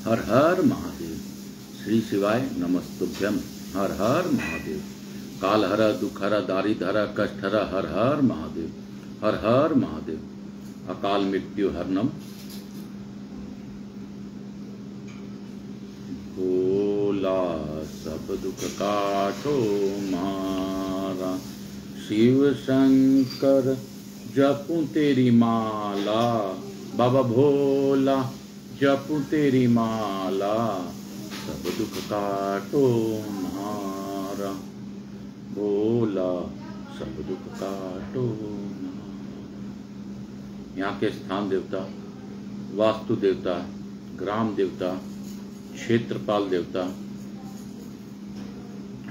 हर हर महादेव। श्री शिवाय नमस्तुभ्यम। हर हर महादेव। काल हर, दुख हर, दारिद्र हर, कष्ट हर, हर हर महादेव। हर हर महादेव। अकाल मृत्यु हरनम। भोला सब दुख काटो मारा, शिव शंकर जपूं तेरी माला। बाबा भोला जपूं तेरी माला, सब दुख काटो मारा। भोला सब दुख काटो मारा। यहाँ के स्थान देवता, वास्तु देवता, ग्राम देवता, क्षेत्रपाल देवता,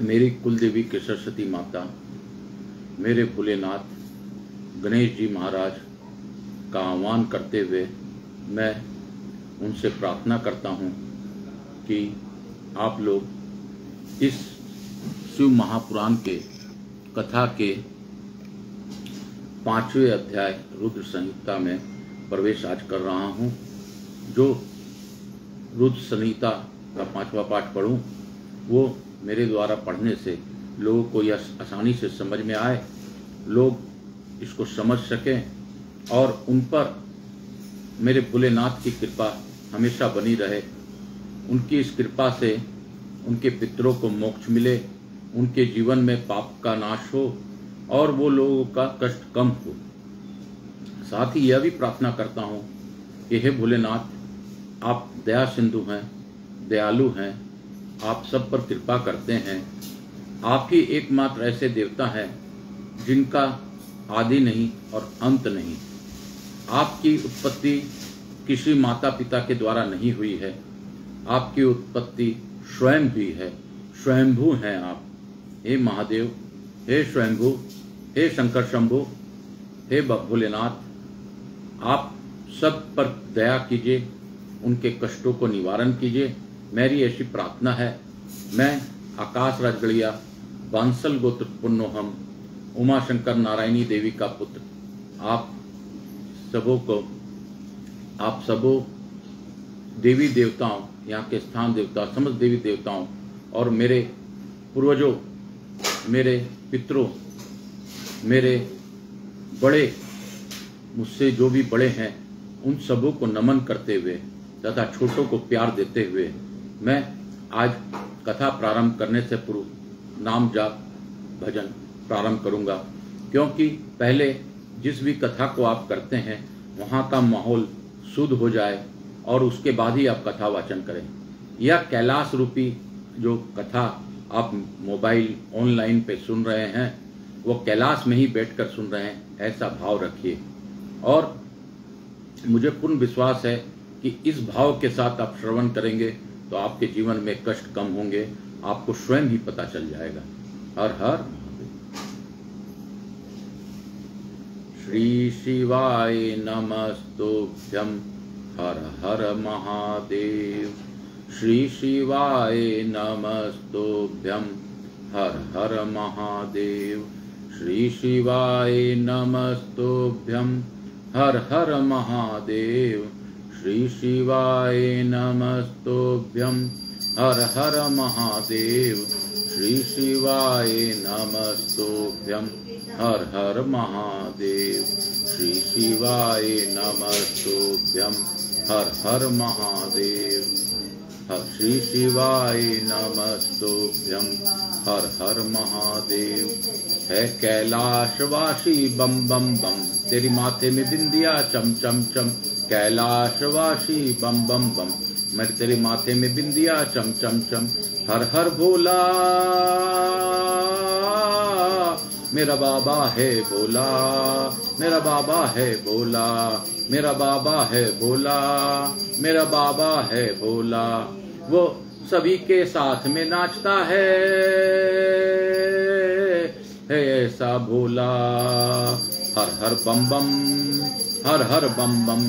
मेरी कुलदेवी के सरस्वती माता, मेरे भोलेनाथ गणेश जी महाराज का आह्वान करते हुए मैं उनसे प्रार्थना करता हूँ कि आप लोग इस शिव महापुराण के कथा के 5वें अध्याय रुद्र संहिता में प्रवेश आज कर रहा हूँ। जो रुद्र संहिता का 5वां पाठ पढ़ूँ वो मेरे द्वारा पढ़ने से लोगों को यह आसानी से समझ में आए, लोग इसको समझ सकें और उन पर मेरे भोलेनाथ की कृपा हमेशा बनी रहे। उनकी इस कृपा से उनके पितरों को मोक्ष मिले, उनके जीवन में पाप का नाश हो और वो लोगों का कष्ट कम हो। साथ ही यह भी प्रार्थना करता हूँ कि हे भोलेनाथ, आप दया सिंधु हैं, दयालु हैं, आप सब पर कृपा करते हैं। आप ही एकमात्र ऐसे देवता हैं जिनका आदि नहीं और अंत नहीं। आपकी उत्पत्ति किसी माता पिता के द्वारा नहीं हुई है, आपकी उत्पत्ति स्वयं हुई है, स्वयंभू हैं आप। हे महादेव, हे स्वयंभू, हे शंकर शंभु, हे भोलेनाथ, आप सब पर दया कीजिए, उनके कष्टों को निवारण कीजिए। मेरी ऐसी प्रार्थना है। मैं आकाश राजगढ़िया बांसल गोत्र पुण्योहम उमा शंकर नारायणी देवी का पुत्र आप सबों देवी देवताओं, यहाँ के स्थान देवता, समस्त देवी देवताओं और मेरे पूर्वजों, मेरे पितरों, मेरे बड़े, मुझसे जो भी बड़े हैं, उन सबों को नमन करते हुए तथा छोटों को प्यार देते हुए मैं आज कथा प्रारंभ करने से पूर्व नाम जाप भजन प्रारंभ करूंगा। क्योंकि पहले जिस भी कथा को आप करते हैं वहाँ का माहौल शुद्ध हो जाए और उसके बाद ही आप कथा वाचन करें। यह कैलाश रूपी जो कथा आप मोबाइल ऑनलाइन पे सुन रहे हैं वो कैलाश में ही बैठकर सुन रहे हैं, ऐसा भाव रखिए। और मुझे पूर्ण विश्वास है कि इस भाव के साथ आप श्रवण करेंगे तो आपके जीवन में कष्ट कम होंगे, आपको स्वयं ही पता चल जाएगा। हर हर श्री शिवाय नमस्तुभ्यम। हर हर महादेव। श्री शिवाय नमस्तुभ्यम। हर हर महादेव। श्री शिवाय नमस्तुभ्यम। हर हर महादेव। श्री शिवाय नमस्तुभ्यम। हर हर महादेव। श्री शिवाय नमस्तुभ्यम। हर हर महादेव। श्री शिवाय नमस्तुभ्यम। हर हर महादेव। श्री शिवाय नमस्तुभ्यम। हर हर महादेव। है कैलाशवासी बम बम बम, तेरी माथे में बिंदिया चम चम चम। कैलाशवासी बम बम बम, मैं तेरे माथे में बिंदिया चम चम चम। हर हर भोला मेरा बाबा है भोला, मेरा बाबा है भोला, मेरा बाबा है भोला, मेरा बाबा है भोला। वो सभी के साथ में नाचता है ऐसा भोला। हर हर बम बम, हर हर बम बम।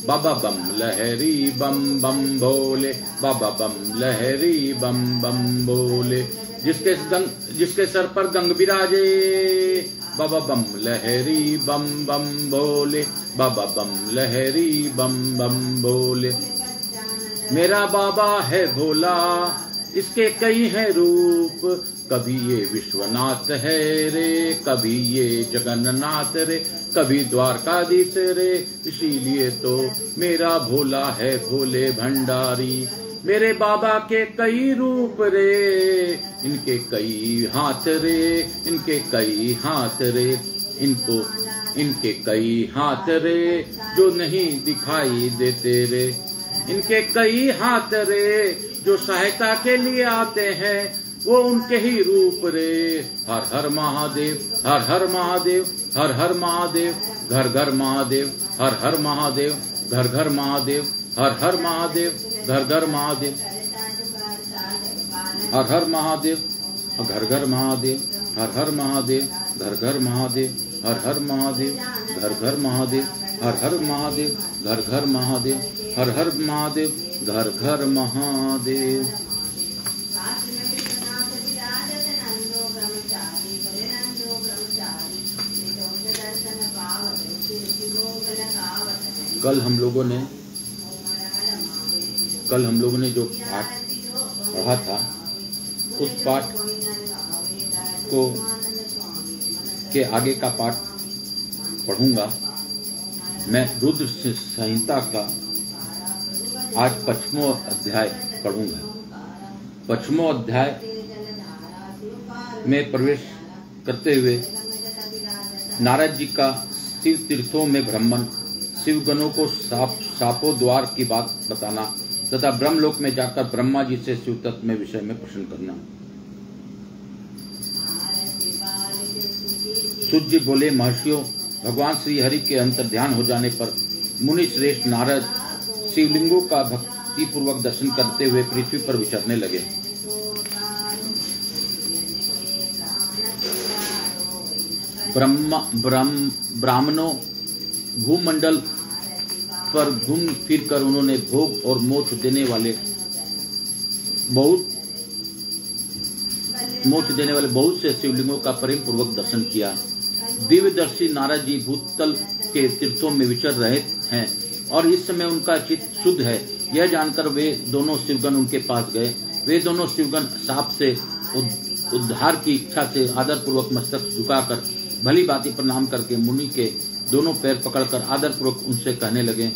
बाबा बम लहरी बम बम भोले, बाबा बम लहरी बम बम भोले। जिसके सर पर गंग विराजे, बाबा बम लहरी बम बम भोले, बाबा बम लहरी बम बम भोले। मेरा बाबा है भोला, इसके कई हैं रूप, कभी ये विश्वनाथ है रे, कभी ये जगन्नाथ रे, कभी द्वारकाधीश रे, इसीलिए तो मेरा भोला है भोले भंडारी। मेरे बाबा के कई रूप रे, इनके कई हाथ रे, इनके कई हाथ रे, इनके कई हाथ रे, जो नहीं दिखाई देते रे, इनके कई हाथ रे, जो सहायता के लिए आते हैं, वो उनके ही रूप रे। हर हर महादेव, हर हर महादेव, हर हर महादेव, घर घर महादेव, हर हर महादेव, घर घर महादेव, हर हर महादेव, घर घर महादेव, हर हर महादेव, घर घर महादेव, हर हर महादेव, घर घर महादेव, हर हर महादेव, घर घर महादेव, हर हर महादेव, घर घर महादेव, हर हर महादेव, घर घर महादेव। कल हम लोगों ने जो पाठ पढ़ा था, उस पाठ को के आगे का पाठ पढ़ूंगा। मैं रुद्र संहिता का आज 5वां अध्याय पढ़ूंगा। 5वां अध्याय में प्रवेश करते हुए नारद जी का शिव तीर्थों में भ्रमण, शिवगणों को सापों द्वार की बात बताना तथा ब्रह्मलोक में जाकर ब्रह्मा जी से शिव तत्व में विषय में प्रश्न करना। सूत जी बोले, महर्षियों, भगवान श्री हरि के अंतर ध्यान हो जाने पर मुनि श्रेष्ठ नारद शिवलिंगों का भक्ति पूर्वक दर्शन करते हुए पृथ्वी पर विचरने लगे। ब्राह्मणों भूमंडल पर घूम फिर कर उन्होंने भोग और मोक्ष देने वाले बहुत से शिवलिंगों का प्रेम पूर्वक दर्शन किया। दिव्यदर्शी नारद जी भूतल के तीर्थों में विचर रहे हैं और इस समय उनका चित्त शुद्ध है, यह जानकर वे दोनों शिवगण उनके पास गए। वे दोनों शिवगण साप से उद्धार की इच्छा से आदर पूर्वक मस्तक झुकाकर भली भांति प्रणाम करके मुनि के दोनों पैर पकड़कर आदर पूर्वक उनसे कहने लगे।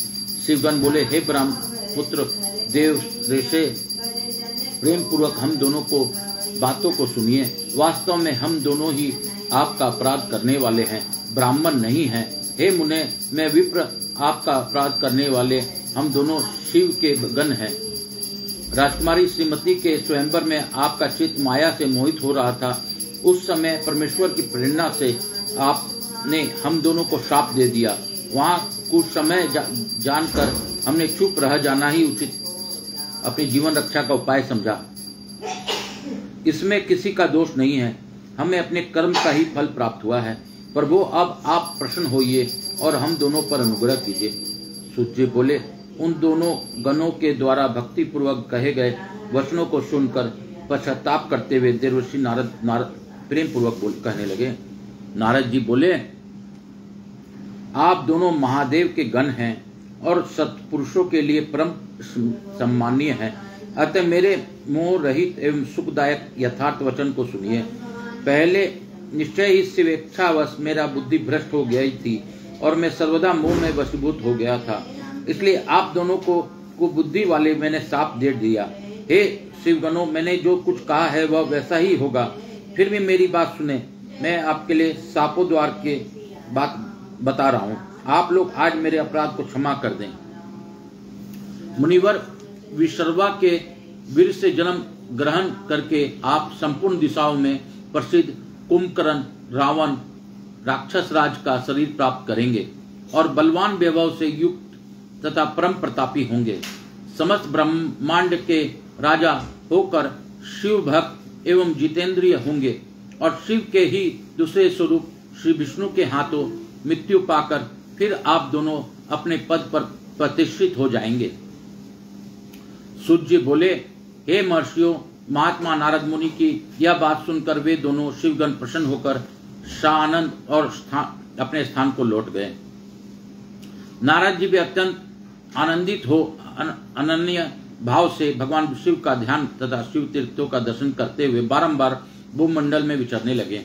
शिवगण बोले, हे ब्रह्म पुत्र देव ऋषि, प्रेम पूर्वक हम दोनों को बातों को सुनिए। वास्तव में हम दोनों ही आपका अपराध करने वाले हैं, ब्राह्मण नहीं हैं। हे मुने, मैं विप्र आपका अपराध करने वाले हम दोनों शिव के गण हैं। राजकुमारी श्रीमती के स्वयंवर में आपका चित्त माया से मोहित हो रहा था। उस समय परमेश्वर की प्रेरणा से आपने हम दोनों को शाप दे दिया। वहाँ कुछ समय जानकर हमने चुप रह जाना ही उचित अपनी जीवन रक्षा का उपाय समझा। इसमें किसी का दोष नहीं है, हमें अपने कर्म का ही फल प्राप्त हुआ है। प्रभु, अब आप प्रसन्न होइए और हम दोनों पर अनुग्रह कीजिए। सूत जी बोले, उन दोनों गणों के द्वारा भक्ति पूर्वक कहे गए वचनों को सुनकर पश्चाताप करते हुए देवर्षि नारद प्रेम पूर्वक कहने लगे। नारद जी बोले, आप दोनों महादेव के गण हैं और सत्पुरुषों के लिए परम सम्मानीय हैं। अतः मेरे मोह रहित एवं सुखदायक यथार्थ वचन को सुनिए। पहले निश्चय ही स्वेच्छावश मेरा बुद्धि भ्रष्ट हो गई थी और मैं सर्वदा मोह में वशीभूत हो गया था, इसलिए आप दोनों को बुद्धि वाले मैंने साप दे दिया। हे शिवगणों, मैंने जो कुछ कहा है वह वैसा ही होगा, फिर भी मेरी बात सुने। मैं आपके लिए सापों द्वार के बात बता रहा हूँ, आप लोग आज मेरे अपराध को क्षमा कर दें। मुनिवर, विश्रवा के वीर से जन्म ग्रहण करके आप संपूर्ण दिशाओं में प्रसिद्ध कुंभकर्ण रावण राक्षस राज का शरीर प्राप्त करेंगे और बलवान वैभव से युक्त तथा परम प्रतापी होंगे। समस्त ब्रह्मांड के राजा होकर शिव भक्त एवं जितेंद्रिय होंगे और शिव के ही दूसरे स्वरूप श्री विष्णु के हाथों मृत्यु पाकर फिर आप दोनों अपने पद पर प्रतिष्ठित हो जाएंगे। सूत जी बोले, हे महर्षियों, महात्मा नारद मुनि की यह बात सुनकर वे दोनों शिवगण प्रसन्न होकर सानंद और अपने स्थान को लौट गए। नारद जी भी अत्यंत आनंदित हो अनन्य भाव से भगवान शिव का ध्यान तथा शिव तीर्थों का दर्शन करते हुए बारंबार भूमंडल में विचरने लगे।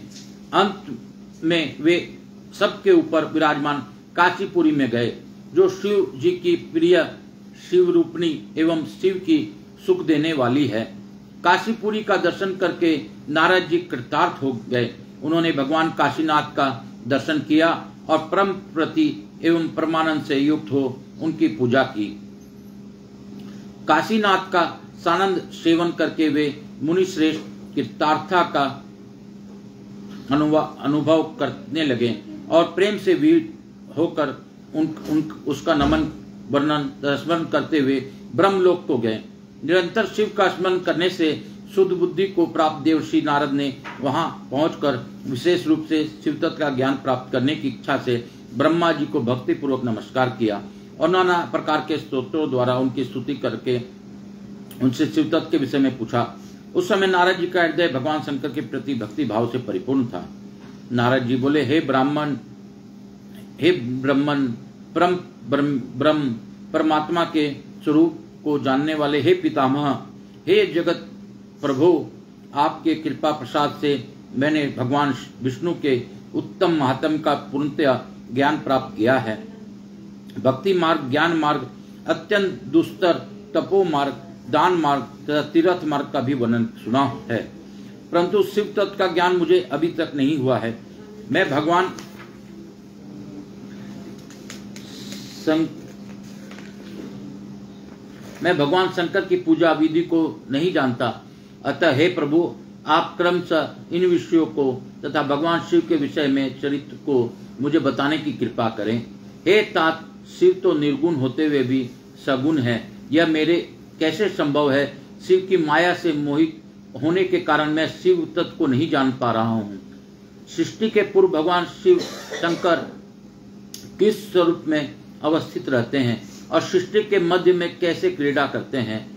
अंत में वे सबके ऊपर विराजमान काशीपुरी में गए, जो शिव जी की प्रिय शिव रूपणी एवं शिव की सुख देने वाली है। काशीपुरी का दर्शन करके नारद जी कृतार्थ हो गए। उन्होंने भगवान काशीनाथ का दर्शन किया और परम प्रति एवं परमानंद से युक्त हो उनकी पूजा की। काशीनाथ का सानंद सेवन करके वे मुनि श्रेष्ठ कृतार्था का अनुभव करने लगे और प्रेम से वीर होकर उसका नमन वर्णन स्मरण करते हुए ब्रह्मलोक को गए। निरंतर शिव का स्मरण करने से शुद्ध बुद्धि को प्राप्त देवर्षि नारद ने वहां पहुंचकर विशेष रूप से शिव तत्व का ज्ञान प्राप्त करने की इच्छा से ब्रह्मा जी को भक्ति पूर्वक नमस्कार किया और नाना प्रकार के स्तोत्रों द्वारा उनकी स्तुति करके उनसे शिव तत्व के विषय में पूछा। उस समय नारद जी का हृदय भगवान शंकर के प्रति भक्ति भाव से परिपूर्ण था। नारद जी बोले, हे ब्राह्मण परम ब्रह्म परमात्मा के स्वरूप को जानने वाले हे पितामह, हे जगत प्रभु, आपके कृपा प्रसाद से मैंने भगवान विष्णु के उत्तम महात्म का पूर्णतया ज्ञान प्राप्त किया है। भक्ति मार्ग, ज्ञान मार्ग, अत्यंत दुस्तर तपो मार्ग, दान मार्ग तथा तीर्थ मार्ग का भी वर्णन सुना है, परंतु शिव तत्व का ज्ञान मुझे अभी तक नहीं हुआ है। मैं भगवान शंकर की पूजा विधि को नहीं जानता। अतः हे प्रभु, आप क्रमशः इन विषयों को तथा भगवान शिव के विषय में चरित्र को मुझे बताने की कृपा करें। हे तात, शिव तो निर्गुण होते हुए भी सगुण है, यह मेरे कैसे संभव है? शिव की माया से मोहित होने के कारण मैं शिव तत्व को नहीं जान पा रहा हूँ। सृष्टि के पूर्व भगवान शिव शंकर किस स्वरूप में अवस्थित रहते हैं और सृष्टि के मध्य में कैसे क्रीड़ा करते हैं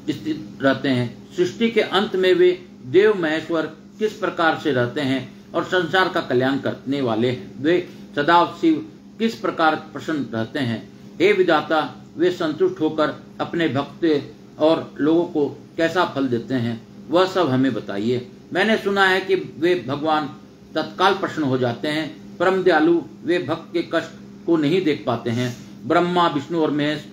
स्थित रहते हैं? सृष्टि के अंत में वे देव महेश्वर किस प्रकार से रहते हैं और संसार का कल्याण करने वाले वे सदैव शिव किस प्रकार प्रसन्न रहते हैं? हे विधाता, वे संतुष्ट होकर अपने भक्त और लोगों को कैसा फल देते हैं, वह सब हमें बताइए। मैंने सुना है कि वे भगवान तत्काल प्रसन्न हो जाते हैं। परम दयालु, वे भक्त के कष्ट को नहीं देख पाते हैं। ब्रह्मा, विष्णु और महेश,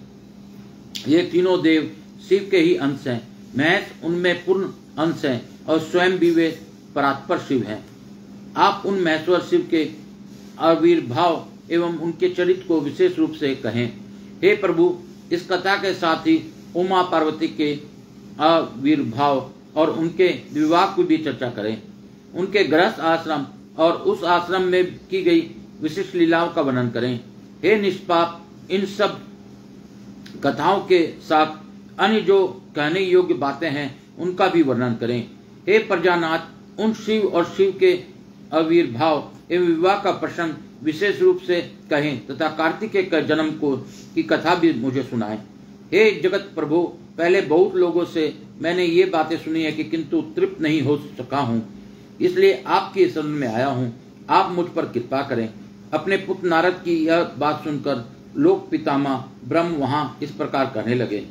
ये तीनों देव शिव के ही अंश हैं। महेश उनमें पूर्ण अंश हैं और स्वयं भी वे परात्पर शिव हैं। आप उन महेश्वर शिव के आविर्भाव एवं उनके चरित्र को विशेष रूप से कहें। हे प्रभु, इस कथा के साथ ही उमा पार्वती के आविर्भाव और उनके विवाह की भी चर्चा करें। उनके गृहस्थ आश्रम और उस आश्रम में की गई विशिष्ट लीलाओं का वर्णन करें। हे निष्पाप, इन सब कथाओं के साथ अन्य जो कहने योग्य बातें हैं उनका भी वर्णन करें। हे प्रजानाथ, उन शिव और शिव के आविर्भाव एवं विवाह का प्रसंग विशेष रूप से कहें तथा कार्तिकेय के जन्म को की कथा भी मुझे सुनाएं। हे जगत प्रभु, पहले बहुत लोगों से मैंने ये बातें सुनी है कि किंतु तृप्त नहीं हो सका हूँ, इसलिए आपकी शरण में आया हूँ। आप मुझ पर कृपा करें। अपने पुत्र नारद की यह बात सुनकर लोक पितामह ब्रह्म वहां इस प्रकार कहने लगे।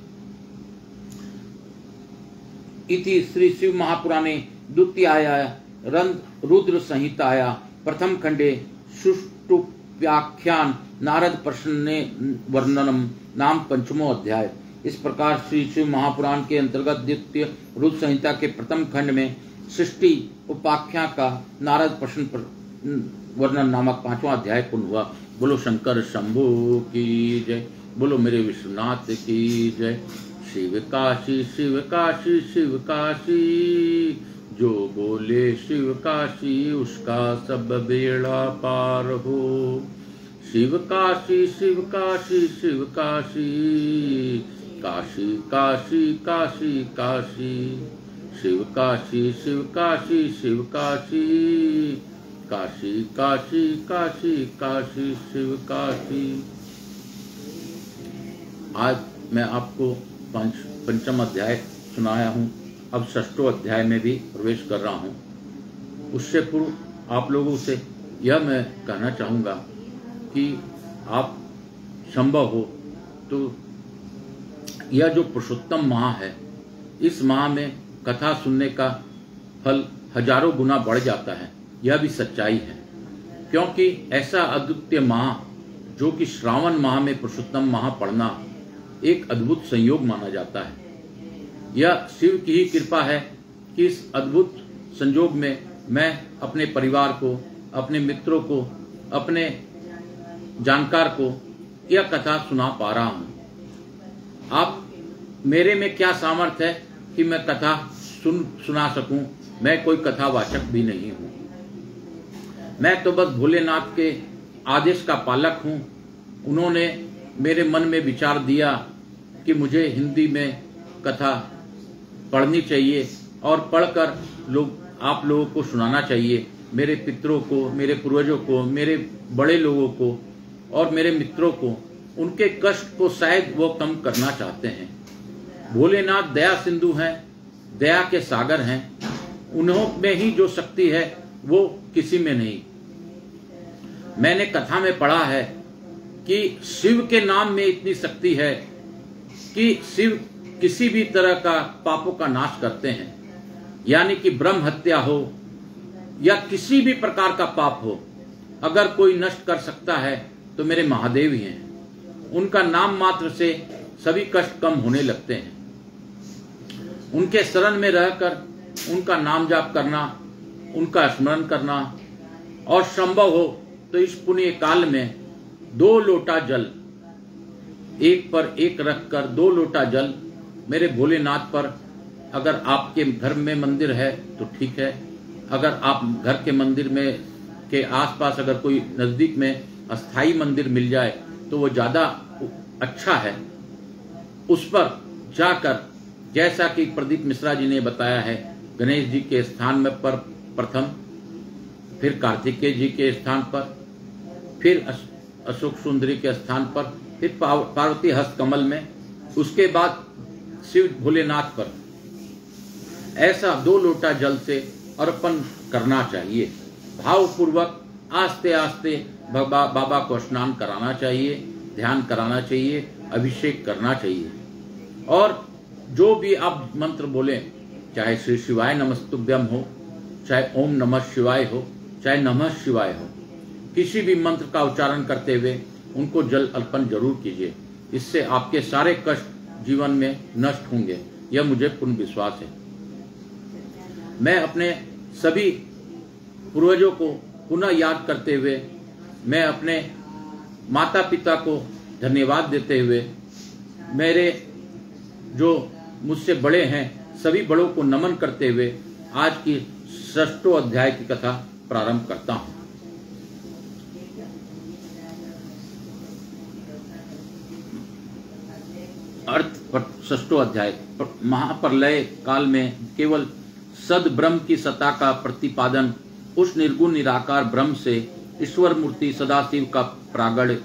इति श्री शिव महापुराणे द्वितीयाया रुद्र संहिताया प्रथम खंडे सुष्टुप्याख्यान नारद प्रश्न वर्णनम नाम पंचमो अध्याय। इस प्रकार श्री शिव महापुराण के अंतर्गत द्वितीय रुद्र संहिता के प्रथम खंड में सृष्टि उपाख्या का नारद प्रश्न वर्णन नामक 5वां अध्याय पूर्ण हुआ। बोलो शंकर शंभु की जय, बोलो मेरे विश्वनाथ की जय। शिव काशी शिव काशी शिव काशी, जो बोले शिव काशी उसका सब बेड़ा पार हो। शिव काशी शिव काशी शिव काशी, काशी काशी काशी काशी। शिव काशी शिव काशी शिव काशी, काशी काशी काशी काशी शिव काशी। आज मैं आपको पंचम अध्याय सुनाया हूँ। अब षष्ठों अध्याय में भी प्रवेश कर रहा हूँ। उससे पूर्व आप लोगों से यह मैं कहना चाहूँगा कि आप संभव हो तो यह जो पुरुषोत्तम माह है, इस माह में कथा सुनने का फल हजारों गुना बढ़ जाता है। यह भी सच्चाई है, क्योंकि ऐसा अद्वितीय माह जो कि श्रावण माह में पुरुषोत्तम माह पढ़ना एक अद्भुत संयोग माना जाता है। यह शिव की ही कृपा है कि इस अद्भुत संयोग में मैं अपने परिवार को, अपने मित्रों को, अपने जानकार को यह कथा सुना पा रहा हूँ। आप मेरे में क्या सामर्थ्य है कि मैं कथा सुना सकूं? मैं कोई कथावाचक भी नहीं हूँ। मैं तो बस भोलेनाथ के आदेश का पालक हूँ। उन्होंने मेरे मन में विचार दिया कि मुझे हिंदी में कथा पढ़नी चाहिए और पढ़कर आप लोगों को सुनाना चाहिए। मेरे पितरों को, मेरे पूर्वजों को, मेरे बड़े लोगों को और मेरे मित्रों को, उनके कष्ट को शायद वो कम करना चाहते हैं। भोलेनाथ दया सिंधु हैं, दया के सागर हैं। उन्हों में ही जो शक्ति है वो किसी में नहीं। मैंने कथा में पढ़ा है कि शिव के नाम में इतनी शक्ति है कि शिव किसी भी तरह का पापों का नाश करते हैं। यानी कि ब्रह्म हत्या हो या किसी भी प्रकार का पाप हो, अगर कोई नष्ट कर सकता है तो मेरे महादेव ही हैं। उनका नाम मात्र से सभी कष्ट कम होने लगते हैं। उनके शरण में रहकर उनका नाम जाप करना, उनका स्मरण करना और संभव हो तो इस पुण्य काल में 2 लोटा जल, एक पर एक रखकर 2 लोटा जल मेरे भोलेनाथ पर, अगर आपके घर में मंदिर है तो ठीक है। अगर आप घर के मंदिर में के आसपास अगर कोई नजदीक में अस्थाई मंदिर मिल जाए तो वो ज्यादा अच्छा है। उस पर जाकर, जैसा कि प्रदीप मिश्रा जी ने बताया है, गणेश जी के स्थान में पर प्रथम, फिर कार्तिकेय जी के स्थान पर, फिर अशोक सुंदरी के स्थान पर, फिर पार्वती हस्त कमल में, उसके बाद शिव भोलेनाथ पर ऐसा 2 लोटा जल से अर्पण करना चाहिए। भावपूर्वक आस्ते आस्ते बाबा को स्नान कराना चाहिए, ध्यान कराना चाहिए, अभिषेक करना चाहिए। और जो भी आप मंत्र बोले, चाहे श्री शिवाय नमस्तुभ्यम हो, चाहे ओम नमः शिवाय हो, चाहे नमः शिवाय हो, किसी भी मंत्र का उच्चारण करते हुए उनको जल अर्पण जरूर कीजिए। इससे आपके सारे कष्ट जीवन में नष्ट होंगे, यह मुझे पूर्ण विश्वास है। मैं अपने सभी पूर्वजों को पुनः याद करते हुए, मैं अपने माता पिता को धन्यवाद देते हुए, मेरे जो मुझसे बड़े हैं सभी बड़ों को नमन करते हुए आज की 6ठे अध्याय की कथा प्रारंभ करता हूं। अर्थ 6ठे अध्याय। महाप्रलय काल में केवल सद ब्रह्म की सत्ता का प्रतिपादन, उस निर्गुण निराकार ब्रह्म से ईश्वर मूर्ति सदाशिव का प्रागट्य,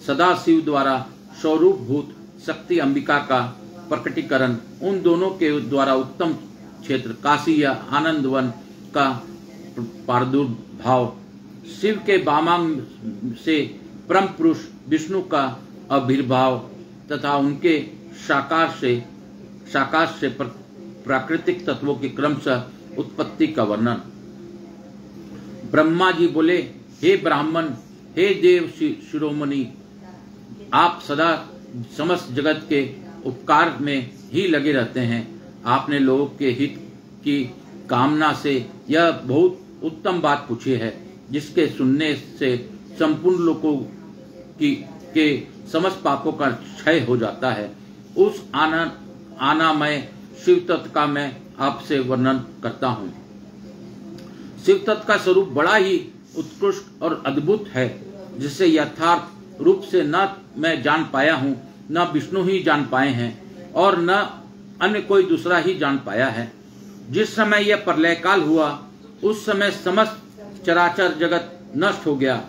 सदाशिव द्वारा स्वरूप भूत शक्ति अंबिका का प्रकटीकरण, उन दोनों के द्वारा उत्तम क्षेत्र काशी या आनंदवन का प्रादुर्भाव, शिव के वामांग से परम पुरुष विष्णु का आविर्भाव तथा उनके साकार से प्राकृतिक तत्वों की क्रमशः उत्पत्ति का वर्णन। ब्रह्मा जी बोले, हे ब्राह्मण, हे देव शिरोमणि, आप सदा समस्त जगत के उपकार में ही लगे रहते हैं। आपने लोगों के हित की कामना से यह बहुत उत्तम बात पूछी है, जिसके सुनने से संपूर्ण लोगों के समस्त पापों का क्षय हो जाता है। उस आनामय शिव तत्व का मैं आपसे वर्णन करता हूँ। शिव तत्व का स्वरूप बड़ा ही उत्कृष्ट और अद्भुत है, जिसे यथार्थ रूप से न मैं जान पाया हूँ, न विष्णु ही जान पाए हैं और न अन्य कोई दूसरा ही जान पाया है। जिस समय यह प्रलय काल हुआ, उस समय समस्त चराचर जगत नष्ट हो गया।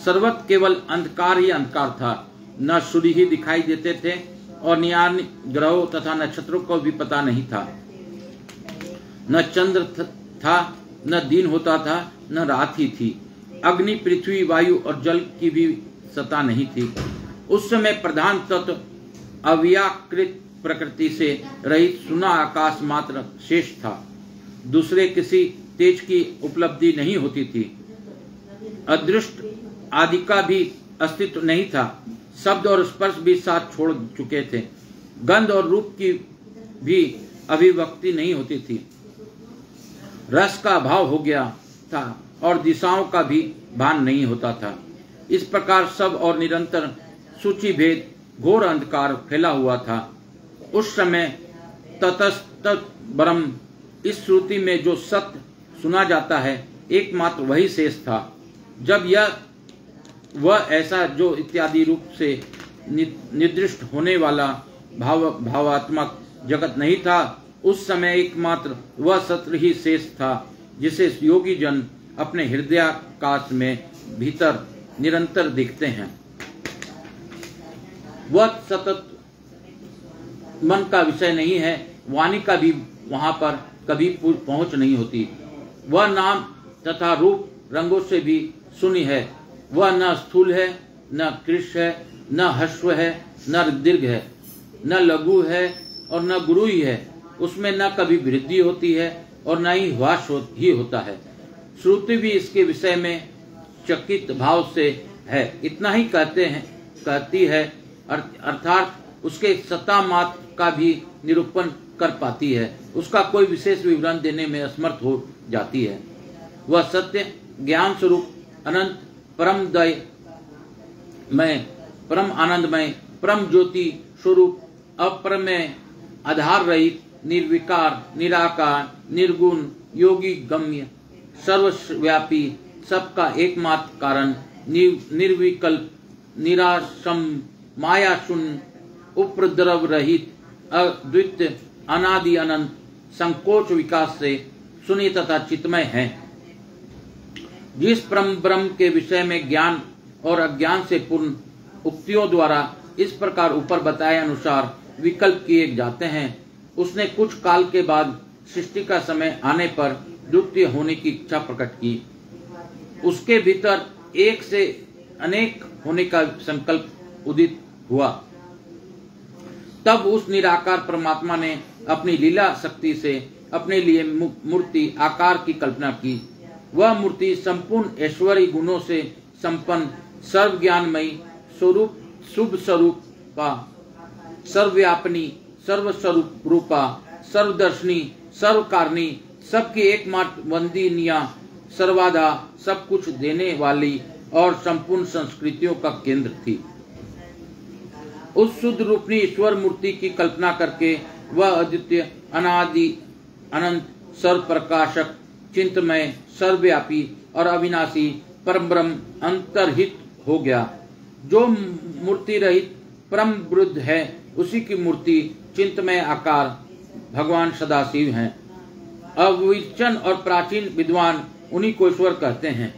सर्वत्र केवल अंधकार ही अंधकार था। न सूर्य ही दिखाई देते थे और न ग्रहों तथा नक्षत्रों को भी पता नहीं था। न चंद्र था, न दिन होता था, न रात ही थी। अग्नि, पृथ्वी, वायु और जल की भी सत्ता नहीं थी। उस समय प्रधान तत्व अव्याकृत प्रकृति से रहित सुना आकाश मात्र शेष था। दूसरे किसी तेज की उपलब्धि नहीं होती थी। अदृष्ट आदि का भी अस्तित्व नहीं था। शब्द और स्पर्श भी साथ छोड़ चुके थे। गंध और रूप की भी अभिव्यक्ति नहीं होती थी। रस का अभाव हो गया था और दिशाओं का भी भान नहीं होता था। इस प्रकार सब और निरंतर सूची भेद घोर अंधकार फैला हुआ था। उस समय ततस्त ब्रह्म, इस श्रुति में जो सत्य सुना जाता है, एकमात्र वही शेष था। जब यह वह ऐसा जो इत्यादि रूप से निर्दिष्ट होने वाला भावात्मक जगत नहीं था, उस समय एकमात्र वह सत्य ही शेष था जिसे योगी जन अपने हृदयाकाश में भीतर निरंतर देखते हैं। वह सतत मन का विषय नहीं है, वाणी का भी वहां पर कभी पहुंच नहीं होती। वह नाम तथा रूप रंगों से भी शून्य है। वह न स्थूल है, न कृश है, न हस्व है, न दीर्घ है, न लघु है और न गुरु ही है। उसमें न कभी वृद्धि होती है और न ही ह्रास ही होता है। श्रुति भी इसके विषय में चकित भाव से है, इतना ही कहती है, अर्थात उसके सत्ता मात्र का भी निरूपण कर पाती है, उसका कोई विशेष विवरण देने में असमर्थ हो जाती है। वह सत्य ज्ञान स्वरूप अनंत परम दय में, परम आनंदमय, परम ज्योति स्वरूप, अप्रमेय, आधार रहित, निर्विकार, निराकार, निर्गुण, योगी गम्य, सर्वव्यापी, सबका एकमात्र कारण, निर्विकल्प, निराशम, माया शून्य, उपद्रव रहित, अद्वितीय, अनादि अनंत, संकोच विकास से शून्य तथा चित्मय है। जिस परम ब्रह्म के विषय में ज्ञान और अज्ञान से पूर्ण उक्तियों द्वारा इस प्रकार ऊपर बताए अनुसार विकल्प किए जाते हैं, उसने कुछ काल के बाद सृष्टि का समय आने पर द्वितीय होने की इच्छा प्रकट की। उसके भीतर एक से अनेक होने का संकल्प उदित हुआ। तब उस निराकार परमात्मा ने अपनी लीला शक्ति से अपने लिए मूर्ति आकार की कल्पना की। वह मूर्ति संपूर्ण ऐश्वर्य गुणों से संपन्न, सर्व ज्ञानमयी, स्वरूप शुभ स्वरूपा, सर्वव्यापिनी, सर्वस्वरूप रूपा, सर्वदर्शनी, सर्वकारणी, सबकी एकमात्र वंदनीया, सर्वदा सब कुछ देने वाली और संपूर्ण संस्कृतियों का केंद्र थी। उस शुद्ध रूपनी ईश्वर मूर्ति की कल्पना करके वह अद्वितीय, अनादि अनंत, सर्व प्रकाशक, चिंतमय, सर्वव्यापी और अविनाशी परम ब्रह्म अंतर्हित हो गया। जो मूर्ति रहित परम बुद्ध है, उसी की मूर्ति चिंतमय आकार भगवान सदाशिव हैं। अविचन और प्राचीन विद्वान उन्हीं को ईश्वर कहते हैं।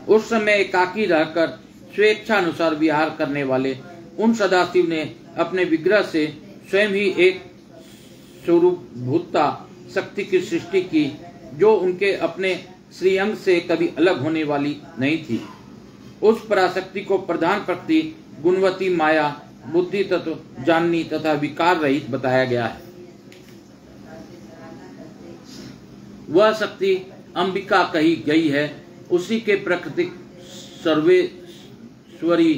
उस समय एकाकी रहकर स्वेच्छानुसार विहार करने वाले उन सदाशिव ने अपने विग्रह से स्वयं ही एक स्वरूप भूता शक्ति की सृष्टि की, जो उनके अपने श्रीअंग से कभी अलग होने वाली नहीं थी। उस पराशक्ति को प्रधान प्रकृति, गुणवती माया, बुद्धि तत्व, जाननी तथा विकार रहित बताया गया है। वह शक्ति अंबिका कही गई है। उसी के प्राकृतिक सर्वेश्वरी,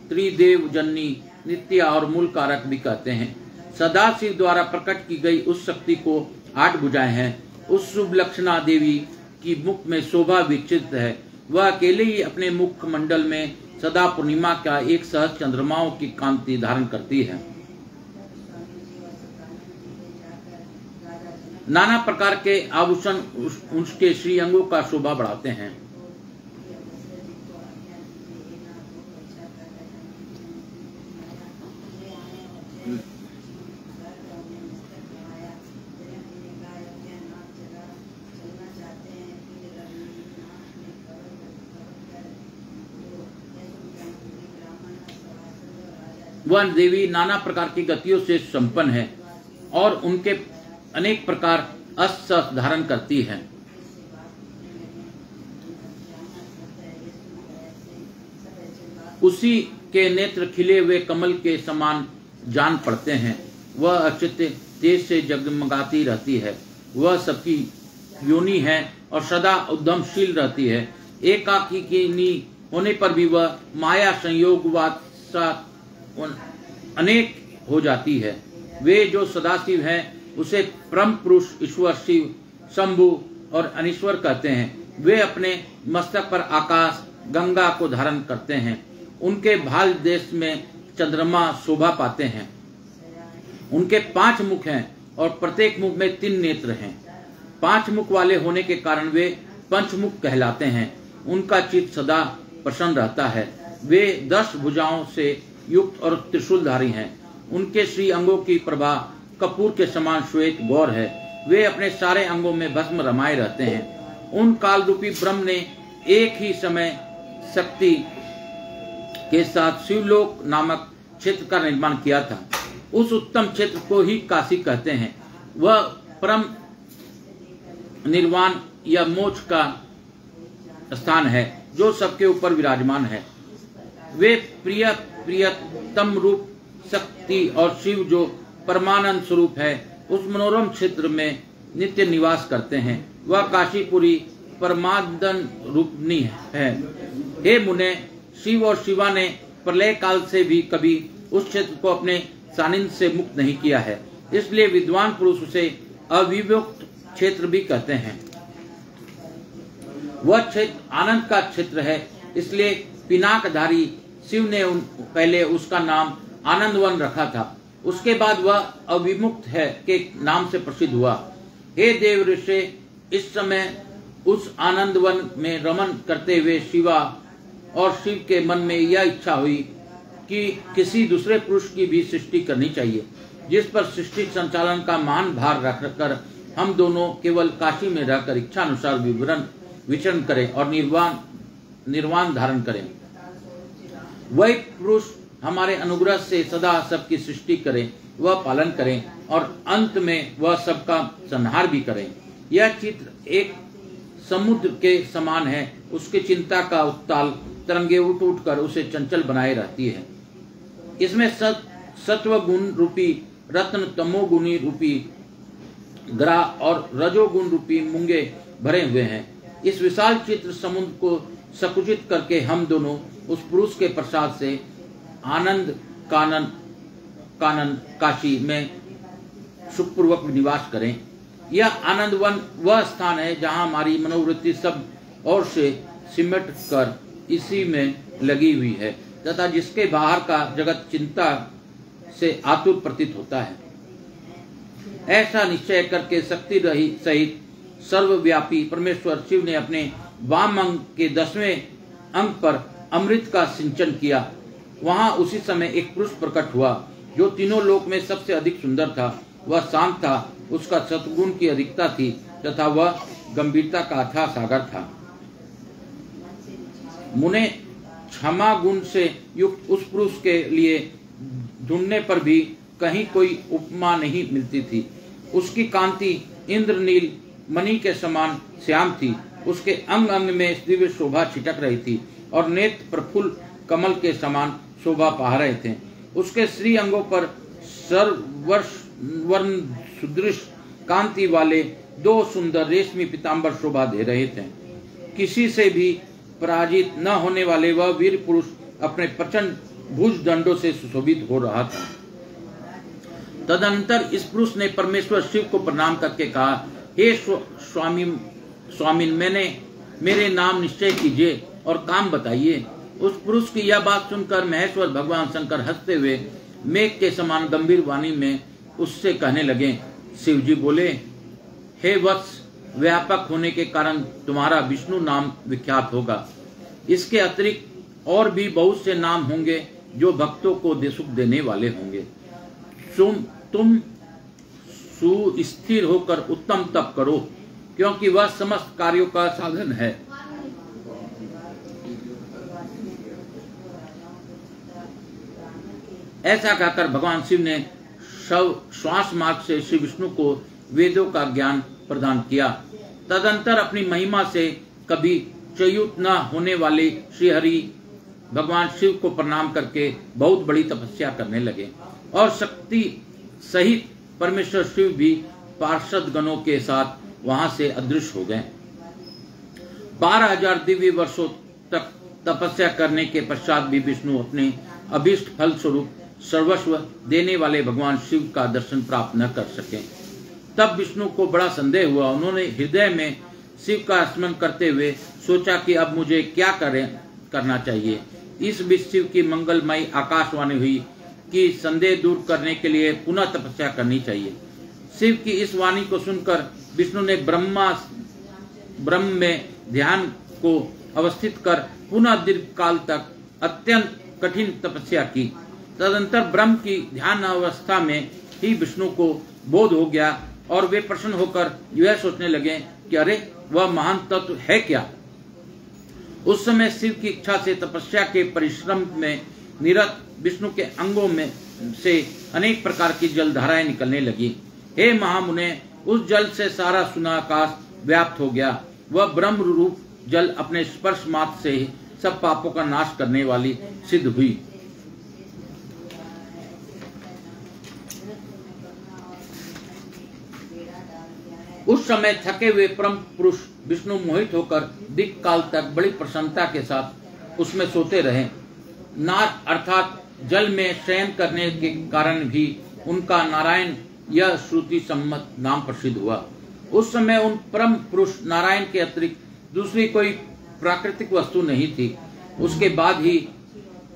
त्रिदेव जननी, नित्या और मूल कारक भी कहते हैं। सदाशिव द्वारा प्रकट की गई उस शक्ति को 8 भुजाएं हैं। उस शुभ लक्षणा देवी की मुख में शोभा विचित्र है। वह अकेले ही अपने मुख मंडल में सदा पूर्णिमा का एक सहज चंद्रमाओं की कांति धारण करती है। नाना प्रकार के आभूषण उसके श्रीअंगों का शोभा बढ़ाते हैं। वह देवी नाना प्रकार की गतियों से संपन्न है और उनके अनेक प्रकार अस्त्र धारण करती है। उसी के नेत्र खिले हुए कमल के समान जान पड़ते हैं। वह अचित्य तेज से जगमगाती रहती है। वह सबकी योनि है और सदा उद्यमशील रहती है। एकाकिनी होने पर भी वह माया संयोगवाद अनेक हो जाती है। वे जो सदाशिव हैं उसे परम पुरुष ईश्वर शिव, शंभु और अनीश्वर कहते हैं। वे अपने मस्तक पर आकाश गंगा को धारण करते हैं। उनके भाल देश में चंद्रमा शोभा पाते हैं। उनके 5 मुख हैं और प्रत्येक मुख में 3 नेत्र हैं। 5 मुख वाले होने के कारण वे पंचमुख कहलाते हैं। उनका चित्त सदा प्रसन्न रहता है। वे 10 भुजाओं से युक्त और त्रिशूलधारी हैं। उनके श्री अंगों की प्रभा कपूर के समान श्वेत गौर है। वे अपने सारे अंगों में भस्म रमाए रहते हैं। उन काल रूपी ब्रह्म ने एक ही समय शक्ति के साथ शिवलोक नामक क्षेत्र का निर्माण किया था। उस उत्तम क्षेत्र को ही काशी कहते हैं। वह परम निर्वाण या मोक्ष का स्थान है जो सबके ऊपर विराजमान है। वे प्रियतम रूप शक्ति और शिव जो परमानंद स्वरूप है उस मनोरम क्षेत्र में नित्य निवास करते हैं। वह काशीपुरी परमादन रूपनी है। हे मुने, शिव और शिवा ने प्रलय काल से भी कभी उस क्षेत्र को अपने सानिध्य से मुक्त नहीं किया है। इसलिए विद्वान पुरुष उसे अविमुक्त क्षेत्र भी कहते हैं। वह क्षेत्र आनंद का क्षेत्र है। इसलिए पिनाकधारी शिव ने पहले उसका नाम आनंदवन रखा था। उसके बाद वह अविमुक्त है के नाम से प्रसिद्ध हुआ। हे देव ऋषि, इस समय उस आनंदवन में रमन करते हुए शिवा और शिव के मन में यह इच्छा हुई कि किसी दूसरे पुरुष की भी सृष्टि करनी चाहिए, जिस पर सृष्टि संचालन का महान भार रखकर हम दोनों केवल काशी में रहकर इच्छा अनुसार विचरण करें और निर्वाण धारण करें। वही पुरुष हमारे अनुग्रह से सदा सबकी सृष्टि करें, वह पालन करें और अंत में वह सबका संहार भी करें। यह चित्र एक समुद्र के समान है। उसकी चिंता का उत्ताल तरंगे उठ उठ कर उसे चंचल बनाए रहती है। इसमें सत्व गुण रूपी रत्न, तमोगुणी रूपी ग्रा और रजोगुण रूपी मूंगे भरे हुए हैं। इस विशाल चित्र समुद्र को संकुचित करके हम दोनों उस पुरुष के प्रसाद से आनंद कानन काशी में सुखपूर्वक निवास करें। यह आनंदवन वह स्थान है जहां हमारी मनोवृत्ति सब ओर से सिमट कर इसी में लगी हुई है तथा जिसके बाहर का जगत चिंता से आतुर प्रतीत होता है। ऐसा निश्चय करके शक्ति रहित सहित सर्वव्यापी परमेश्वर शिव ने अपने वाम अंग के 10वें अंग पर अमृत का सिंचन किया। वहां उसी समय एक पुरुष प्रकट हुआ जो तीनों लोक में सबसे अधिक सुंदर था। वह शांत था, उसका सत्गुण की अधिकता थी तथा वह गंभीरता का अथाह सागर था। मुने, क्षमा गुण से युक्त उस पुरुष के लिए ढूंढने पर भी कहीं कोई उपमा नहीं मिलती थी। उसकी कांति इंद्रनील मणि के समान श्याम थी। उसके अंग अंग में दिव्य शोभा छिटक रही थी और नेत्र प्रफुल्ल कमल के समान शोभा पा रहे थे। उसके श्री अंगों पर सर्ववर्ण सुदृश कांति वाले 2 सुंदर रेशमी पीताम्बर शोभा दे रहे थे। किसी से भी पराजित न होने वाले वह वीर पुरुष अपने प्रचंड भुज दंडों से सुशोभित हो रहा था। तदनंतर इस पुरुष ने परमेश्वर शिव को प्रणाम करके कहा, हे स्वामी, मैंने मेरे नाम निश्चय कीजिए और काम बताइए। उस पुरुष की यह बात सुनकर महेश्वर भगवान शंकर हंसते हुए मेघ के समान गंभीर वाणी में उससे कहने लगे। शिव जी बोले, हे वत्स, व्यापक होने के कारण तुम्हारा विष्णु नाम विख्यात होगा। इसके अतिरिक्त और भी बहुत से नाम होंगे जो भक्तों को सुख देने वाले होंगे। तुम सुस्थिर होकर उत्तम तप करो, क्योंकि वह समस्त कार्यों का साधन है। ऐसा कहकर भगवान शिव ने श्वास मार्ग से श्री विष्णु को वेदों का ज्ञान प्रदान किया। तदंतर अपनी महिमा से कभी च्युत न होने वाले श्री हरि भगवान शिव को प्रणाम करके बहुत बड़ी तपस्या करने लगे। और शक्ति सहित परमेश्वर शिव भी पार्षद गणों के साथ वहां से अदृश्य हो गए। 12,000 दिव्य वर्षों तक तपस्या करने के पश्चात भी विष्णु अपने अभीष्ट फल स्वरूप सर्वस्व देने वाले भगवान शिव का दर्शन प्राप्त न कर सके। तब विष्णु को बड़ा संदेह हुआ। उन्होंने हृदय में शिव का स्मरण करते हुए सोचा कि अब मुझे क्या करना चाहिए। इस बीच शिव की मंगलमयी आकाशवाणी हुई कि संदेह दूर करने के लिए पुनः तपस्या करनी चाहिए। शिव की इस वाणी को सुनकर विष्णु ने ब्रह्म में ध्यान को अवस्थित कर पुनः दीर्घ काल तक अत्यंत कठिन तपस्या की। तदंतर ब्रह्म की ध्यान अवस्था में ही विष्णु को बोध हो गया और वे प्रसन्न होकर यह सोचने लगे कि अरे वह महान तत्व है क्या। उस समय शिव की इच्छा से तपस्या के परिश्रम में निरत विष्णु के अंगों में से अनेक प्रकार की जलधाराएं निकलने लगी। हे महामुने, उस जल से सारा सुना आकाश व्याप्त हो गया। वह ब्रह्म रूप जल अपने स्पर्श मात्र से ही सब पापों का नाश करने वाली सिद्ध हुई। उस समय थके हुए परम पुरुष विष्णु मोहित होकर दीर्घ काल तक बड़ी प्रसन्नता के साथ उसमें सोते रहे। नार अर्थात जल में शयन करने के कारण भी उनका नारायण यह श्रुति सम्मत नाम प्रसिद्ध हुआ। उस समय उन परम पुरुष नारायण के अतिरिक्त दूसरी कोई प्राकृतिक वस्तु नहीं थी। उसके बाद ही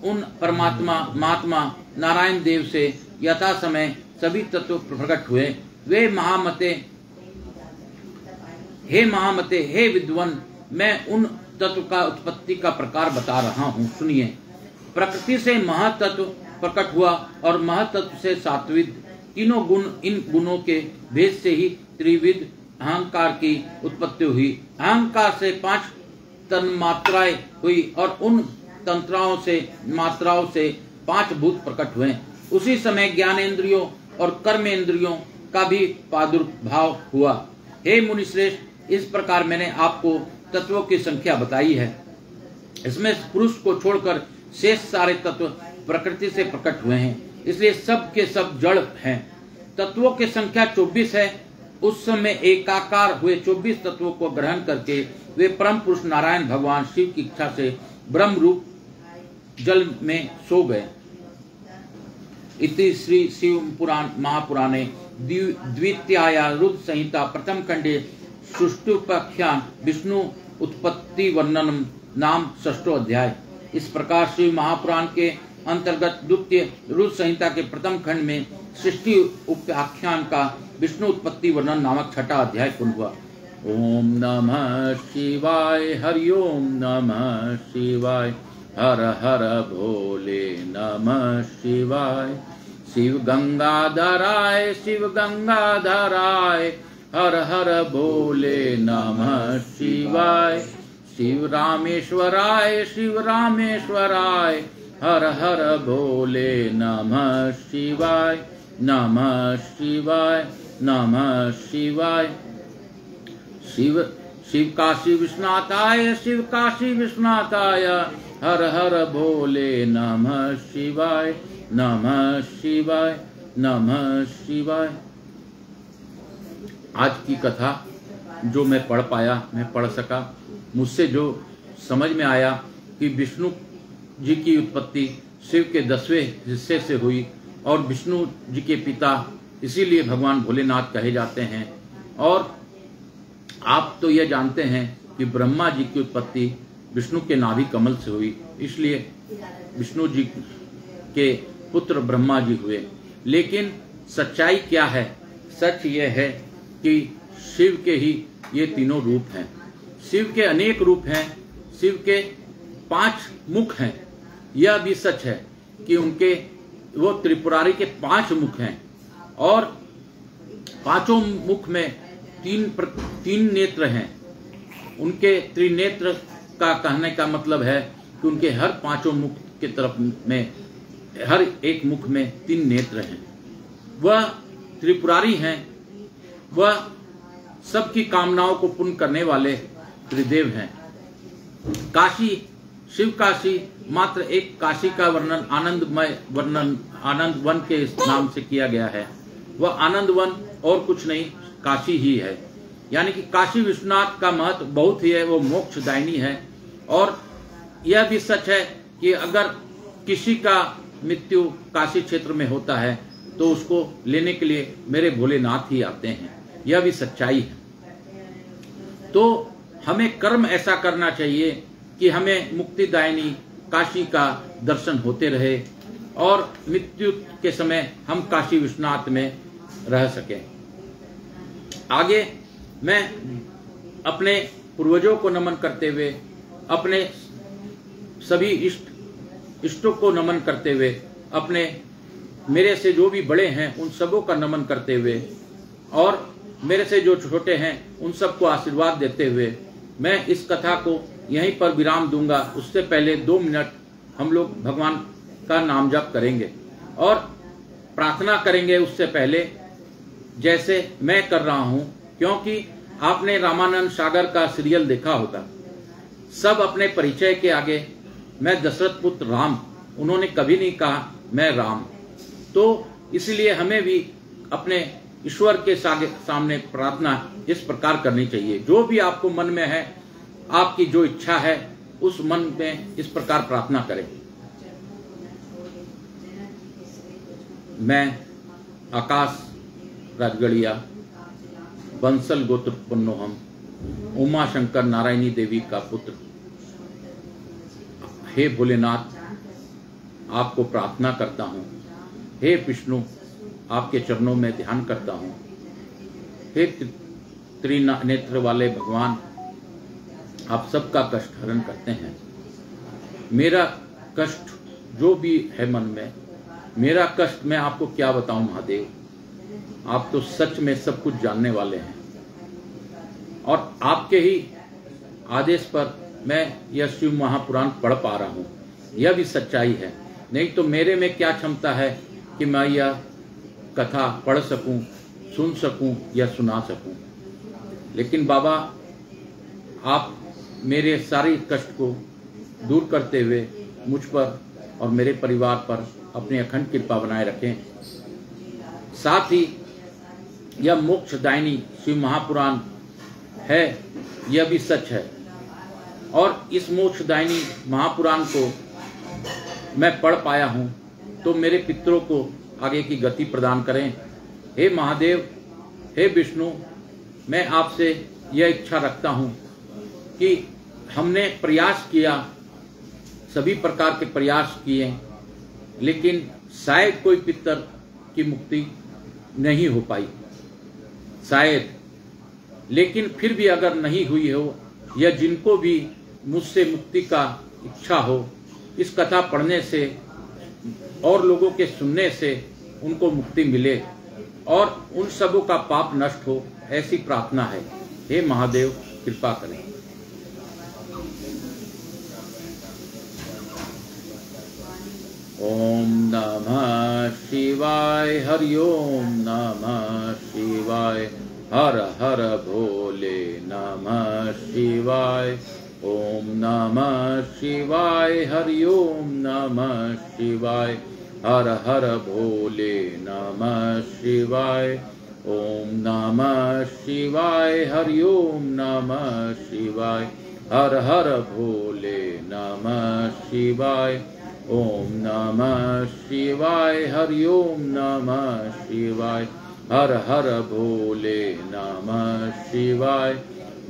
उन परमात्मा महात्मा नारायण देव से यथा समय सभी तत्व प्रकट हुए। वे महामते, हे विद्वान, मैं उन तत्व का उत्पत्ति का प्रकार बता रहा हूँ, सुनिए। प्रकृति से महातत्व प्रकट हुआ और महातत्व से सात्विक तीनों गुण, इन गुणों के भेद से ही त्रिविध अहंकार की उत्पत्ति हुई। अहंकार से 5 तन्मात्राएं हुई और उन मात्राओं से 5 भूत प्रकट हुए। उसी समय ज्ञानेंद्रियों और कर्मेंद्रियों का भी प्रादुर्भाव हुआ। हे मुनिश्रेष्ठ, इस प्रकार मैंने आपको तत्वों की संख्या बताई है। इसमें पुरुष को छोड़कर शेष सारे तत्व प्रकृति से प्रकट हुए हैं, इसलिए सब के सब जड़ हैं। तत्वों की संख्या 24 है। उस समय एकाकार हुए 24 तत्वों को ग्रहण करके वे परम पुरुष नारायण भगवान शिव की इच्छा से ब्रह्म रूप जल में सो गए। इति श्री शिव पुराण महापुराणे द्वितीया रुद्र संहिता प्रथम खंडे सुष्टुपाख्यान विष्णु उत्पत्ति वर्णनम नाम 6 अध्याय। इस प्रकार शिव महापुराण के अंतर्गत द्वितीय रुद्र संहिता के प्रथम खंड में सृष्टि उपाख्यान का विष्णु उत्पत्ति वर्णन नामक 6 अध्याय पूर्ण हुआ। ओम नमः शिवाय, हरि ओम नमः शिवाय, हर हर भोले नमः शिवाय। शिव गंगाधराय, शिव गंगाधराय, हर हर भोले नमः शिवाय। शिव रामेश्वराय, शिव रामेश्वराय, हर हर भोले नमः शिवाय, नमः शिवाय, नमः शिवाय। शिव काशी विश्वनाथाय, शिव काशी विश्वनाथाय, हर हर भोले नमः शिवाय, नमः शिवाय, नमः शिवाय। आज की कथा जो मैं पढ़ पाया, मैं पढ़ सका, मुझसे जो समझ में आया कि विष्णु जी की उत्पत्ति शिव के 10वें हिस्से से हुई और विष्णु जी के पिता इसीलिए भगवान भोलेनाथ कहे जाते हैं। और आप तो यह जानते हैं कि ब्रह्मा जी की उत्पत्ति विष्णु के नाभि कमल से हुई, इसलिए विष्णु जी के पुत्र ब्रह्मा जी हुए। लेकिन सच्चाई क्या है? सच यह है कि शिव के ही ये तीनों रूप हैं। शिव के अनेक रूप हैं, शिव के 5 मुख हैं। यह भी सच है कि वो त्रिपुरारी के 5 मुख हैं और 5 मुख में 3 नेत्र हैं। उनके त्रिनेत्र का कहने का मतलब है कि उनके हर 5 मुख के तरफ में, हर एक मुख में 3 नेत्र हैं। वह त्रिपुरारी हैं, वह सबकी कामनाओं को पूर्ण करने वाले त्रिदेव हैं। काशी, शिव काशी मात्र एक काशी का वर्णन आनंदमय वर्णन आनंद वन के नाम से किया गया है। वह आनंद वन और कुछ नहीं, काशी ही है। यानी कि काशी विश्वनाथ का महत्व बहुत ही है, वो मोक्षदायिनी है। और यह भी सच है कि अगर किसी का मृत्यु काशी क्षेत्र में होता है तो उसको लेने के लिए मेरे भोलेनाथ ही आते हैं। यह भी सच्चाई है। तो हमें कर्म ऐसा करना चाहिए कि हमें मुक्तिदायिनी काशी का दर्शन होते रहे और मृत्यु के समय हम काशी विश्वनाथ में रह सकें। आगे मैं अपने पूर्वजों को नमन करते हुए, अपने सभी इष्टों को नमन करते हुए, अपने मेरे से जो भी बड़े हैं उन सबों का नमन करते हुए और मेरे से जो छोटे हैं उन सबको आशीर्वाद देते हुए मैं इस कथा को यहीं पर विराम दूंगा। उससे पहले 2 मिनट हम लोग भगवान का नाम जप करेंगे और प्रार्थना करेंगे। उससे पहले जैसे मैं कर रहा हूं, क्योंकि आपने रामानंद सागर का सीरियल देखा होगा। सब अपने परिचय के आगे मैं दशरथ पुत्र राम, उन्होंने कभी नहीं कहा मैं राम। तो इसलिए हमें भी अपने ईश्वर के सामने प्रार्थना इस प्रकार करनी चाहिए। जो भी आपको मन में है, आपकी जो इच्छा है, उस मन में इस प्रकार प्रार्थना करें। मैं आकाश राजगढ़िया, बंसल गोत्र उत्पन्नोहम, उमा शंकर नारायणी देवी का पुत्र, हे भोलेनाथ आपको प्रार्थना करता हूँ। हे विष्णु आपके चरणों में ध्यान करता हूँ। हे त्रिनेत्र वाले भगवान, आप सबका कष्ट हरण करते हैं। मेरा कष्ट जो भी है मन में, मेरा कष्ट मैं आपको क्या बताऊं महादेव, आप तो सच में सब कुछ जानने वाले हैं। और आपके ही आदेश पर मैं यह शिव महापुराण पढ़ पा रहा हूँ। यह भी सच्चाई है, नहीं तो मेरे में क्या क्षमता है कि मैं यह कथा पढ़ सकूं, सुन सकूं या सुना सकूं। लेकिन बाबा, आप मेरे सारे कष्ट को दूर करते हुए मुझ पर और मेरे परिवार पर अपनी अखंड कृपा बनाए रखें। साथ ही यह मोक्षदायिनी शिव महापुराण है, यह भी सच है। और इस मोक्षदायिनी महापुराण को मैं पढ़ पाया हूँ, तो मेरे पितरों को आगे की गति प्रदान करें। हे महादेव, हे विष्णु, मैं आपसे यह इच्छा रखता हूँ कि हमने प्रयास किया, सभी प्रकार के प्रयास किए, लेकिन शायद कोई पितर की मुक्ति नहीं हो पाई, शायद। लेकिन फिर भी अगर नहीं हुई हो, या जिनको भी मुझसे मुक्ति का इच्छा हो, इस कथा पढ़ने से और लोगों के सुनने से उनको मुक्ति मिले और उन सबों का पाप नष्ट हो, ऐसी प्रार्थना है। हे महादेव, कृपा करें। ओम नमः शिवाय, हरि ओम नमः शिवाय, हर हर भोले नमः शिवाय। ओम नमः शिवाय, हरि ओम नमः शिवाय, हर हर भोले नमः शिवाय। ओम नमः शिवाय, हरि ओम नमः शिवाय, हर हर भोले नमः शिवाय। ओम नमः शिवाय, हरि ओम नमः शिवाय, हर हर भोले नमः शिवाय।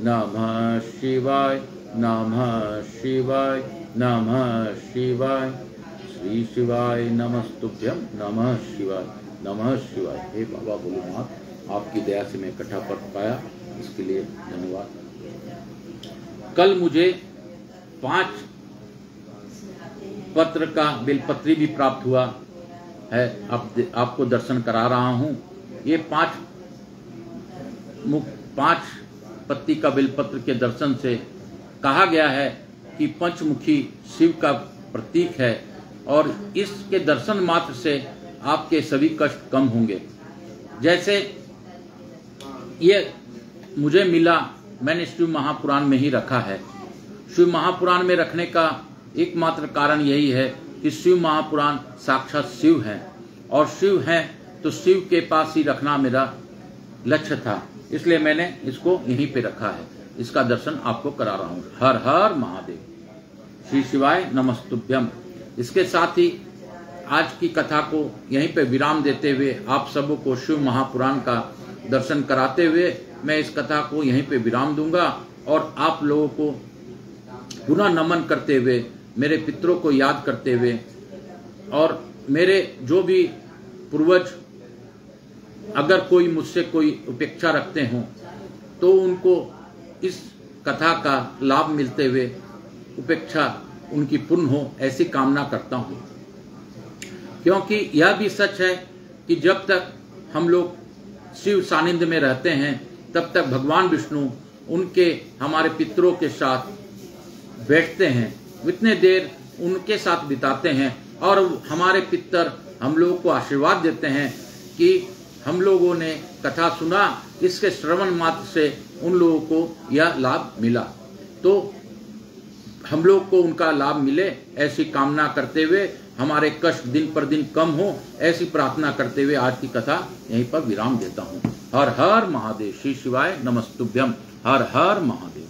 नमः शिवाय, नमः शिवाय, नमः शिवाय। श्री शिवाय नमस्तुभ्यं, नमः शिवाय, नमः शिवाय। हे बाबा भोलेनाथ, आपकी दया से मैं इकट्ठा पढ़ पाया, इसके लिए धन्यवाद। कल मुझे 5 पत्र का बेलपत्री भी प्राप्त हुआ है, आपको दर्शन करा रहा हूँ। ये 5 पत्ती का बेलपत्र के दर्शन से कहा गया है कि पंचमुखी शिव का प्रतीक है और इसके दर्शन मात्र से आपके सभी कष्ट कम होंगे। जैसे ये मुझे मिला, मैंने शिव महापुराण में ही रखा है। शिव महापुराण में रखने का एकमात्र कारण यही है कि शिव महापुराण साक्षात शिव हैं, और शिव हैं तो शिव के पास ही रखना मेरा लक्ष्य था, इसलिए मैंने इसको यहीं पे रखा है। इसका दर्शन आपको करा रहा हूँ। हर हर महादेव, श्री शिवाय नमस्तुभ्यम। इसके साथ ही आज की कथा को यहीं पे विराम देते हुए आप सबों को शिव महापुराण का दर्शन कराते हुए मैं इस कथा को यहीं पे विराम दूंगा, और आप लोगों को पुनः नमन करते हुए, मेरे पितरों को याद करते हुए, और मेरे जो भी पूर्वज अगर कोई मुझसे कोई उपेक्षा रखते हों तो उनको इस कथा का लाभ मिलते हुए उपेक्षा उनकी पूर्ण हो, ऐसी कामना करता हूँ। क्योंकि यह भी सच है कि जब तक हम लोग शिव सानिध्य में रहते हैं तब तक भगवान विष्णु उनके हमारे पितरों के साथ बैठते हैं, इतने देर उनके साथ बिताते हैं, और हमारे पितर हम लोगों को आशीर्वाद देते हैं कि हम लोगों ने कथा सुना, इसके श्रवण मात्र से उन लोगों को यह लाभ मिला, तो हम लोग को उनका लाभ मिले, ऐसी कामना करते हुए, हमारे कष्ट दिन पर दिन कम हो, ऐसी प्रार्थना करते हुए आज की कथा यहीं पर विराम देता हूँ। हर हर महादेव, श्री शिवाय नमस्तुभ्यम। हर हर महादेव।